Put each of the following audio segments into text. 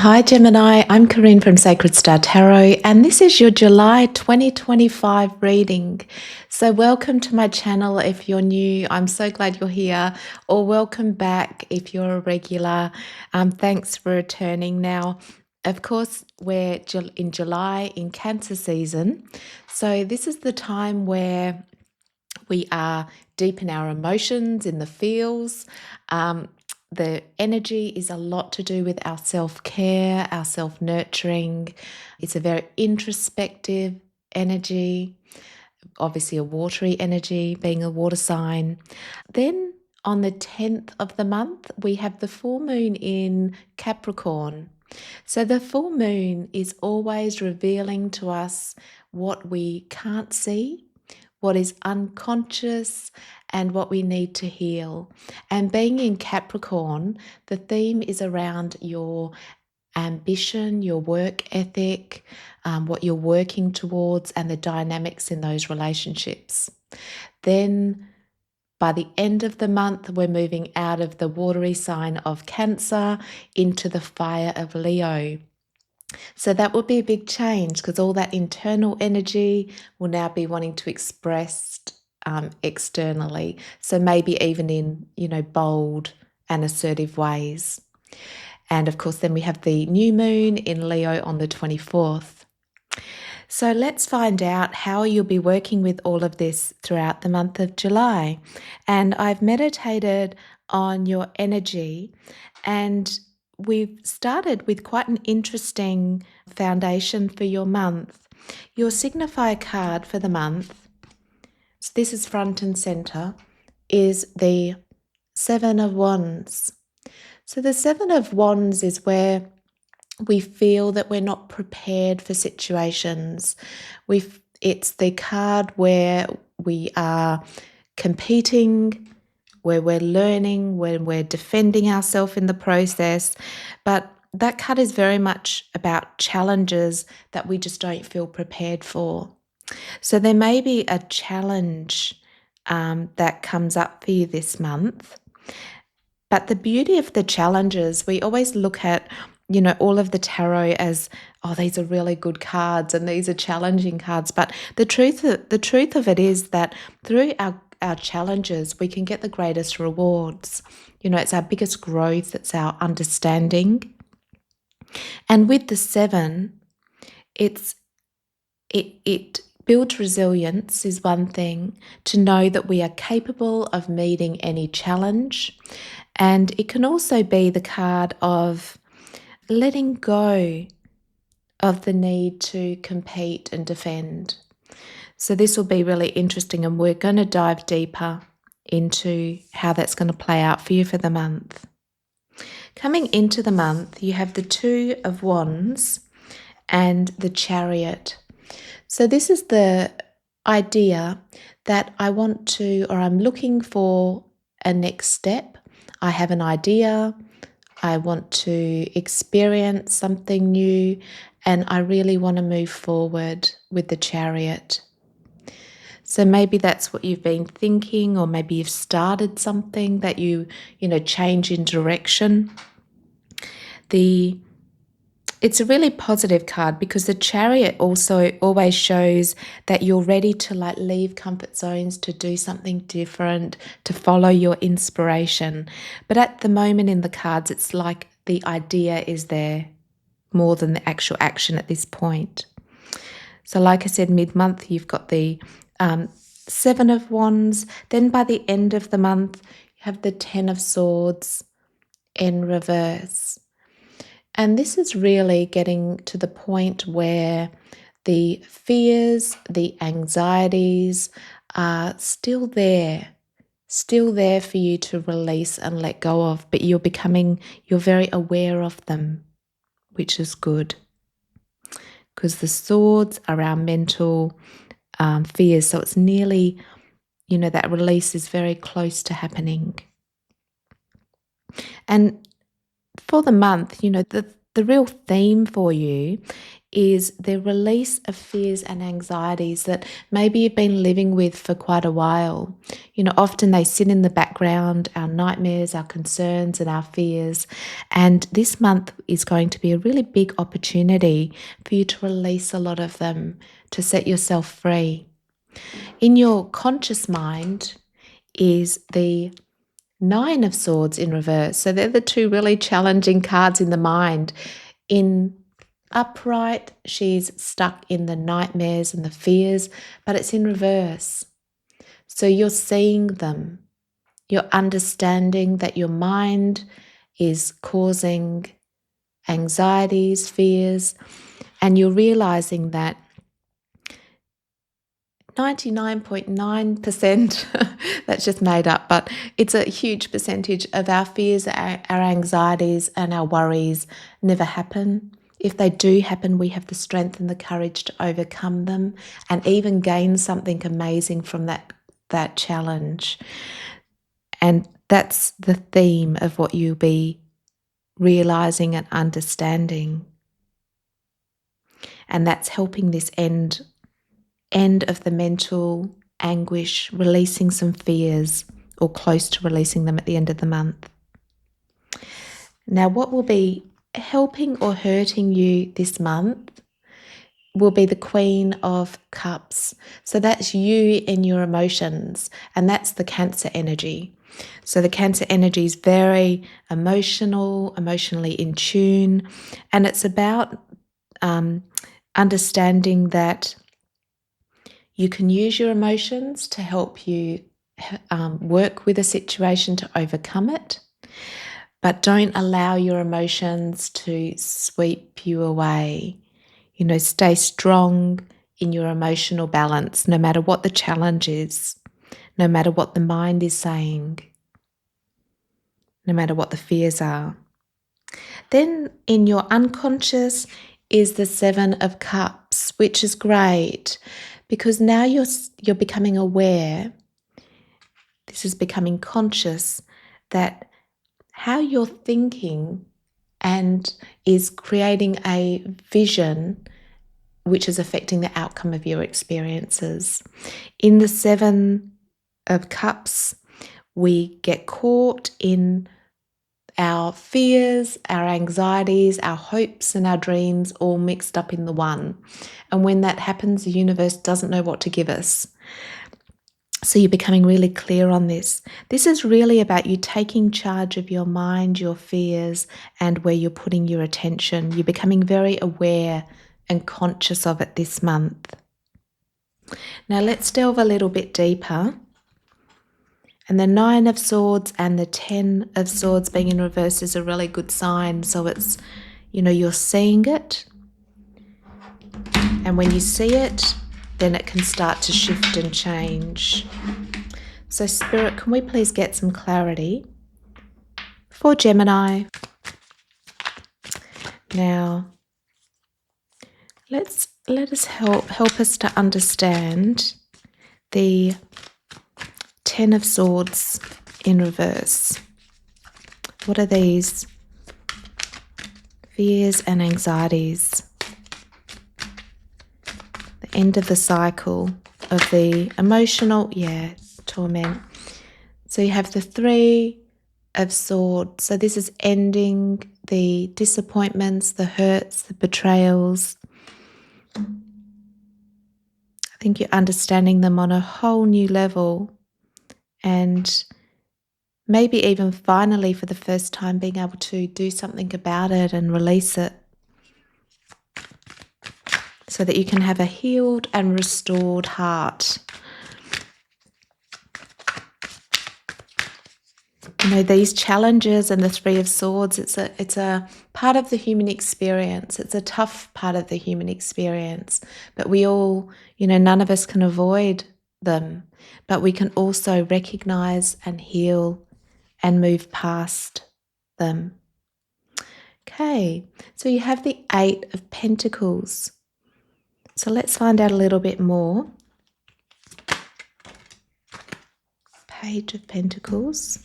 Hi Gemini, I'm Corinne from Sacred Star Tarot, and this is your July 2025 reading. So, welcome to my channel if you're new. I'm so glad you're here, or welcome back if you're a regular. Thanks for returning. Now, of course, we're in July in Cancer season, so this is the time where we are deep in our emotions, in the feels. The energy is a lot to do with our self-care, our self-nurturing. It's a very introspective energy, obviously a watery energy, being a water sign. Then on the 10th of the month, we have the full moon in Capricorn. So the full moon is always revealing to us what we can't see, what is unconscious, and what we need to heal. And being in Capricorn, the theme is around your ambition, your work ethic, what you're working towards, and the dynamics in those relationships. Then by the end of the month, we're moving out of the watery sign of Cancer into the fire of Leo. So that would be a big change because all that internal energy will now be wanting to express externally. So maybe even in, bold and assertive ways. And of course, then we have the new moon in Leo on the 24th. So let's find out how you'll be working with all of this throughout the month of July. And I've meditated on your energy, and we've started with quite an interesting foundation for your month. Your signifier card for the month, so this is front and center, is the Seven of Wands. So the Seven of Wands is where we feel that we're not prepared for situations. It's the card where we are competing, where we're learning, where we're defending ourselves in the process. But that card is very much about challenges that we just don't feel prepared for. So there may be a challenge that comes up for you this month. But the beauty of the challenges, we always look at, all of the tarot as, oh, these are really good cards and these are challenging cards. But the truth of it is that through our challenges, we can get the greatest rewards. It's our biggest growth, it's our understanding. And with the seven, it builds resilience is one thing, to know that we are capable of meeting any challenge. And it can also be the card of letting go of the need to compete and defend. So this will be really interesting, and we're going to dive deeper into how that's going to play out for you for the month. Coming into the month, you have the Two of Wands and the Chariot. So this is the idea that I'm looking for a next step. I have an idea, I want to experience something new, and I really want to move forward with the Chariot. So maybe that's what you've been thinking, or maybe you've started something that you change in direction. It's a really positive card because the Chariot also always shows that you're ready to leave comfort zones, to do something different, to follow your inspiration. But at the moment in the cards, it's like the idea is there more than the actual action at this point. So like I said, mid-month, you've got the Seven of Wands. Then by the end of the month, you have the Ten of Swords in reverse. And this is really getting to the point where the fears, the anxieties are still there for you to release and let go of, but you're very aware of them, which is good. Because the swords are our mental fears, so it's nearly, that release is very close to happening. And for the month, the real theme for you is the release of fears and anxieties that maybe you've been living with for quite a while. You know, often they sit in the background, our nightmares, our concerns, and our fears. And this month is going to be a really big opportunity for you to release a lot of them, to set yourself free. In your conscious mind is the Nine of Swords in reverse. So they're the two really challenging cards in the mind. In upright, she's stuck in the nightmares and the fears, but it's in reverse. So you're seeing them. You're understanding that your mind is causing anxieties, fears, and you're realizing that 99.9%, that's just made up, but it's a huge percentage of our fears, our anxieties, and our worries never happen. If they do happen, we have the strength and the courage to overcome them and even gain something amazing from that challenge. And that's the theme of what you'll be realizing and understanding. And that's helping this end of the mental anguish, releasing some fears or close to releasing them at the end of the month. Now, what will be helping or hurting you this month will be the Queen of Cups. So that's you and your emotions, and that's the Cancer energy. So the Cancer energy is very emotional, emotionally in tune, and it's about understanding that you can use your emotions to help you work with a situation to overcome it, but don't allow your emotions to sweep you away. You know, stay strong in your emotional balance, no matter what the challenge is, no matter what the mind is saying, no matter what the fears are. Then in your unconscious is the Seven of Cups, which is great because now you're becoming aware, this is becoming conscious, that how you're thinking and is creating a vision which is affecting the outcome of your experiences. In the Seven of Cups, we get caught in our fears, our anxieties, our hopes and our dreams all mixed up in the one. And when that happens, the universe doesn't know what to give us. So you're becoming really clear on this. This is really about you taking charge of your mind, your fears, and where you're putting your attention. You're becoming very aware and conscious of it this month. Now let's delve a little bit deeper. And the Nine of Swords and the 10 of Swords being in reverse is a really good sign. So it's, you know, you're seeing it. And when you see it, then it can start to shift and change. So Spirit, can we please get some clarity for Gemini? Now, let us help us to understand the 10 of Swords in reverse. What are these fears and anxieties? The end of the cycle of the emotional, torment. So you have the Three of Swords. So this is ending the disappointments, the hurts, the betrayals. I think you're understanding them on a whole new level. And maybe even finally for the first time being able to do something about it and release it so that you can have a healed and restored heart. You know, these challenges and the Three of Swords, it's a part of the human experience. It's a tough part of the human experience, but we all, you know, none of us can avoid them, but we can also recognize and heal and move past them. Okay, so you have the Eight of Pentacles. So let's find out a little bit more. Page of Pentacles.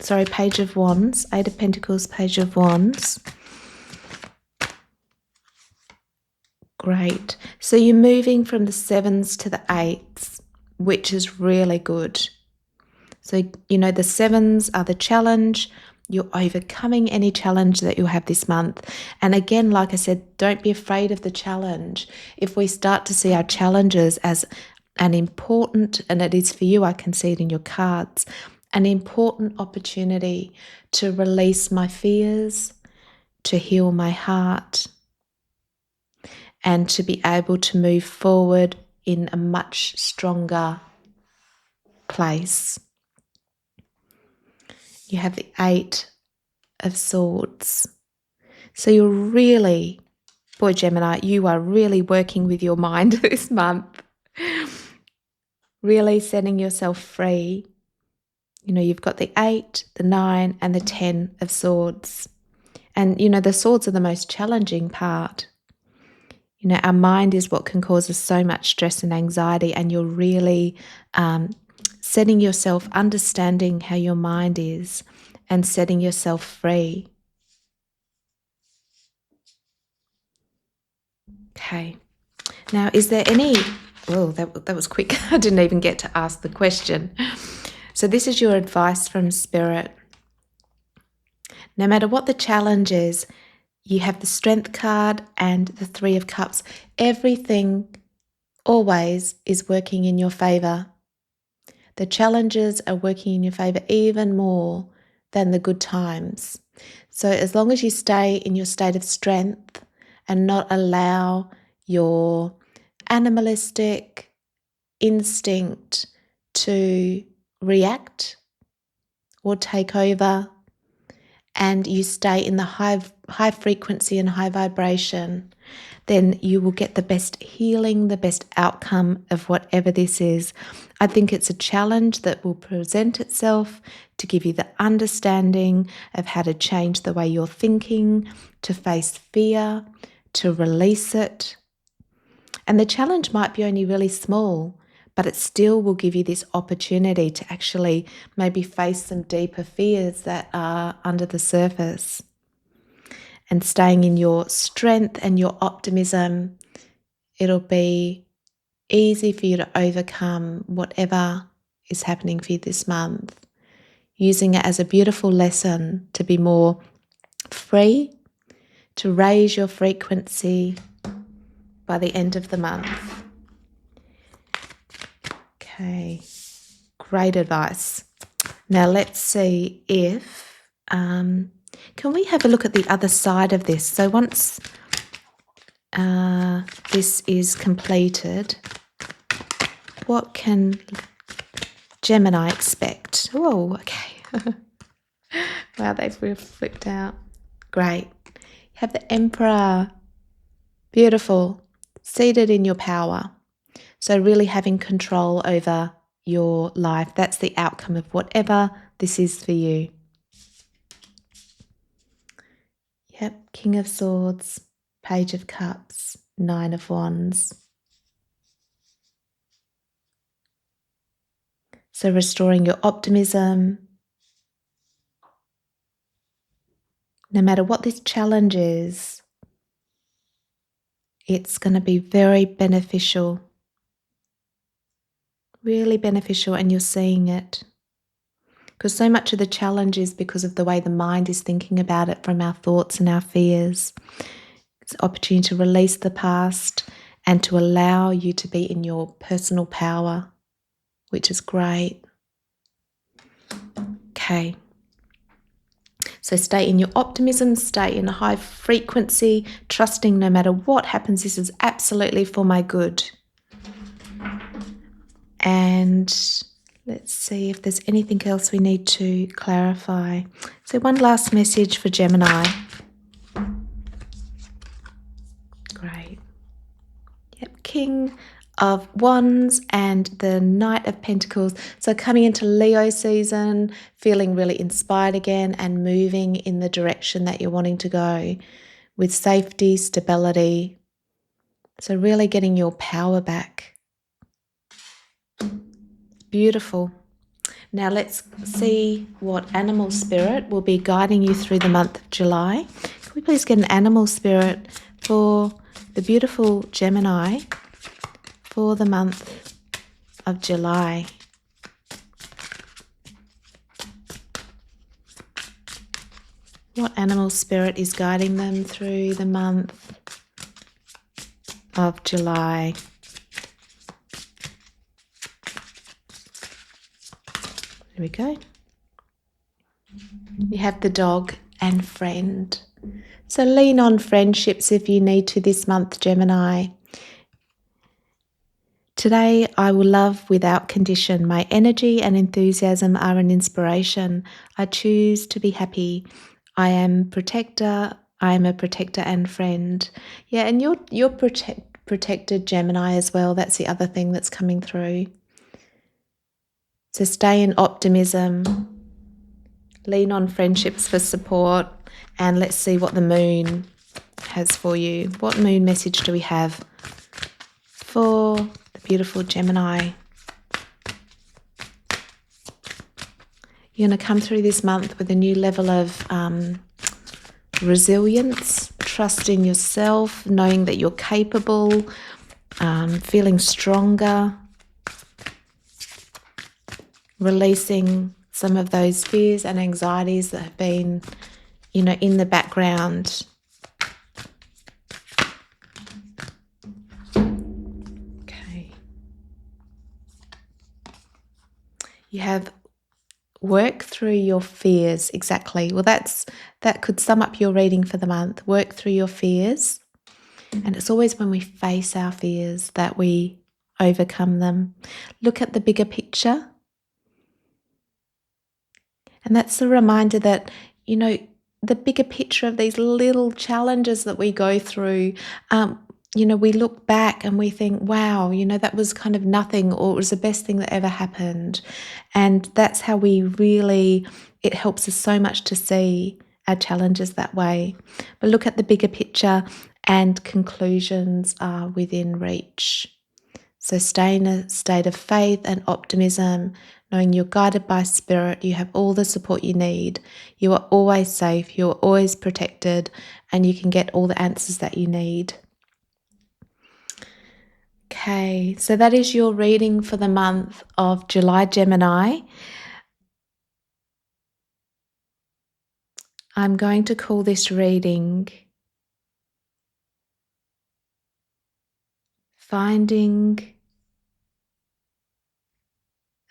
Sorry, Page of Wands. Eight of Pentacles, Page of Wands. Great. So you're moving from the 7s to the 8s, which is really good. So, the 7s are the challenge. You're overcoming any challenge that you'll have this month. And again, like I said, don't be afraid of the challenge. If we start to see our challenges as an important, and it is for you, I can see it in your cards, an important opportunity to release my fears, to heal my heart, and to be able to move forward in a much stronger place. You have the 8 of Swords. So you're really, boy Gemini, you are really working with your mind this month. Really setting yourself free. You've got the 8, the 9, and the 10 of Swords. And, the swords are the most challenging part. Our mind is what can cause us so much stress and anxiety, and you're really setting yourself, understanding how your mind is, and setting yourself free. Okay. Now, is there any... Oh, that was quick. I didn't even get to ask the question. So this is your advice from Spirit. No matter what the challenge is, you have the Strength card and the 3 of Cups. Everything always is working in your favour. The challenges are working in your favour even more than the good times. So as long as you stay in your state of strength and not allow your animalistic instinct to react or take over, and you stay in the high frequency and high vibration, then you will get the best healing, the best outcome of whatever this is. I think it's a challenge that will present itself to give you the understanding of how to change the way you're thinking, to face fear, to release it. And the challenge might be only really small, but it still will give you this opportunity to actually maybe face some deeper fears that are under the surface. And staying in your strength and your optimism, it'll be easy for you to overcome whatever is happening for you this month. Using it as a beautiful lesson to be more free, to raise your frequency by the end of the month. Okay, great advice. Now let's see if, can we have a look at the other side of this? So once this is completed, what can Gemini expect? Oh, okay. Wow, they've flipped out. Great. You have the Emperor. Beautiful. Seated in your power. So really having control over your life. That's the outcome of whatever this is for you. Yep, King of Swords, Page of Cups, 9 of Wands. So restoring your optimism. No matter what this challenge is, it's going to be very beneficial. Really beneficial, and you're seeing it. Because so much of the challenge is because of the way the mind is thinking about it, from our thoughts and our fears. It's an opportunity to release the past and to allow you to be in your personal power, which is great. Okay. So stay in your optimism, stay in a high frequency, trusting no matter what happens, this is absolutely for my good. And let's see if there's anything else we need to clarify. So one last message for Gemini. Great. Yep, King of Wands and the Knight of Pentacles. So coming into Leo season, feeling really inspired again and moving in the direction that you're wanting to go with safety, stability. So really getting your power back. Beautiful. Now let's see what animal spirit will be guiding you through the month of July. Can we please get an animal spirit for the beautiful Gemini for the month of July. What animal spirit is guiding them through the month of July? There we go. You have the dog and friend. So lean on friendships if you need to this month, Gemini. Today, I will love without condition. My energy and enthusiasm are an inspiration. I choose to be happy. I am protector. I am a protector and friend. Yeah, and you're protected, Gemini, as well. That's the other thing that's coming through. So stay in optimism. Lean on friendships for support. And let's see what the moon has for you. What moon message do we have for the beautiful Gemini? You're going to come through this month with a new level of resilience, trust in yourself, knowing that you're capable, feeling stronger, releasing some of those fears and anxieties that have been, in the background. Okay. You have work through your fears. Exactly. Well, that could sum up your reading for the month. Work through your fears. And it's always when we face our fears that we overcome them. Look at the bigger picture. And that's a reminder that, the bigger picture of these little challenges that we go through, we look back and we think, wow, that was kind of nothing, or it was the best thing that ever happened. And that's how it helps us so much to see our challenges that way. But look at the bigger picture, and conclusions are within reach. So stay in a state of faith and optimism, knowing you're guided by spirit, you have all the support you need, you are always safe, you are always protected, and you can get all the answers that you need. Okay, so that is your reading for the month of July, Gemini. I'm going to call this reading Finding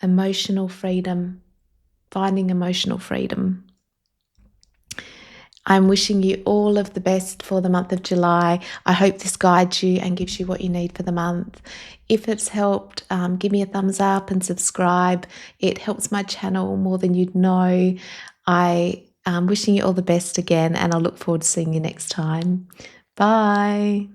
Emotional Freedom. Finding emotional freedom. I'm wishing you all of the best for the month of July. I hope this guides you and gives you what you need for the month. If it's helped, give me a thumbs up and subscribe. It helps my channel more than you'd know. I am wishing you all the best again, and I look forward to seeing you next time. Bye.